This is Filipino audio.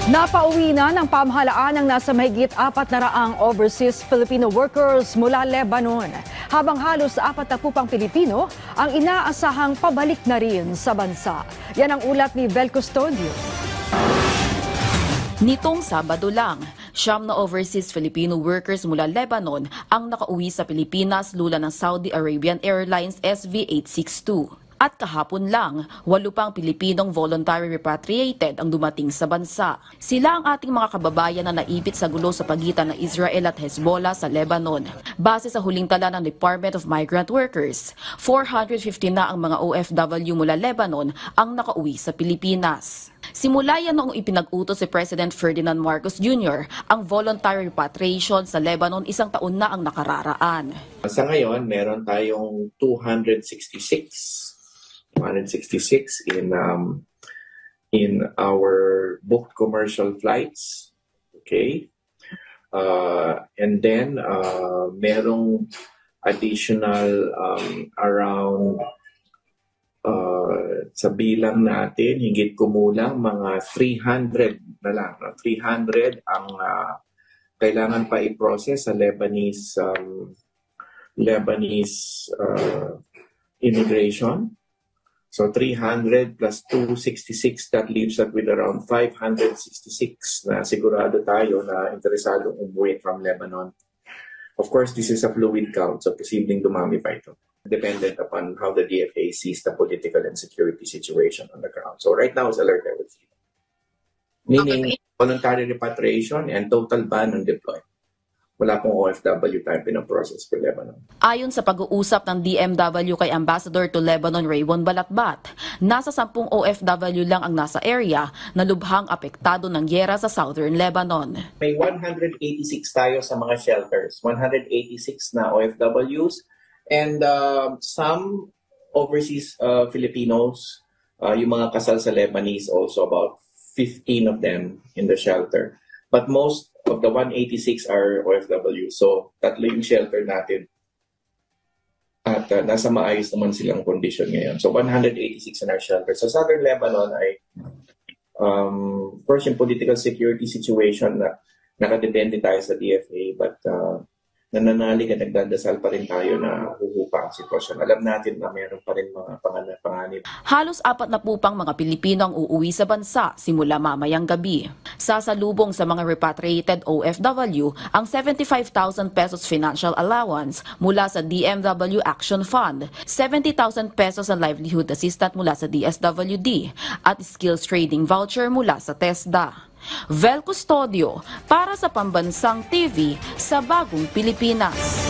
Napauwi na ng pamahalaan ang nasa mahigit 400 overseas Filipino workers mula Lebanon, habang halos 40 pang Pilipino ang inaasahang pabalik na rin sa bansa. Yan ang ulat ni Vel Custodio. Nitong Sabado lang, 9 na overseas Filipino workers mula Lebanon ang nakauwi sa Pilipinas lula ng Saudi Arabian Airlines SV862. At kahapon lang, 8 pang Pilipinong voluntary repatriated ang dumating sa bansa. Sila ang ating mga kababayan na naipit sa gulo sa pagitan ng Israel at Hezbollah sa Lebanon. Base sa huling tala ng Department of Migrant Workers, 450 na ang mga OFW mula Lebanon ang nakauwi sa Pilipinas. Simula yan noong ipinag-utos si President Ferdinand Marcos Jr. ang voluntary repatriation sa Lebanon, 1 taon na ang nakararaan. Sa ngayon, meron tayong 266 in our booked commercial flights. Okay? And then, merong additional around sa bilang natin, higit kumulang mga 300 na lang. 300 ang kailangan pa i-process sa Lebanese immigration. So 300 plus 266, that leaves us with around 566 na sigurado tayo na interesado umuwi from Lebanon. Of course, this is a fluid count, so posibleng dumami pa ito, dependent upon how the DFA sees the political and security situation on the ground. So right now, it's alert level 3. Meaning, voluntary repatriation and total ban on deployment. Wala pong OFW tayo pinaprocess for Lebanon. Ayon sa pag-uusap ng DMW kay Ambassador to Lebanon Raymond Balatbat, nasa 10 OFW lang ang nasa area na lubhang apektado ng gyera sa southern Lebanon. May 186 tayo sa mga shelters, 186 na OFWs, and some overseas Filipinos, yung mga kasal sa Lebanese, also about 15 of them in the shelter. But most of the 186 are OFW. So, tatlo yung shelter natin. At nasa maayos naman silang condition ngayon. So, 186 in our shelter. Sa Southern Lebanon ay, first yung political security situation na nakadepende tayo sa DFA, but nananalig at nagdadasal pa rin tayo na huhupa ang sitwasyon. Alam natin na mayroon pa rin mga panganib. Halos 40 pang mga Pilipino ang uuwi sa bansa simula mamayang gabi. Sasalubong sa mga repatriated OFW ang 75,000 pesos financial allowance mula sa DMW Action Fund, 70,000 pesos ang livelihood assistance mula sa DSWD at skills trading voucher mula sa TESDA. Vel Custodio para sa Pambansang TV sa Bagong Pilipinas.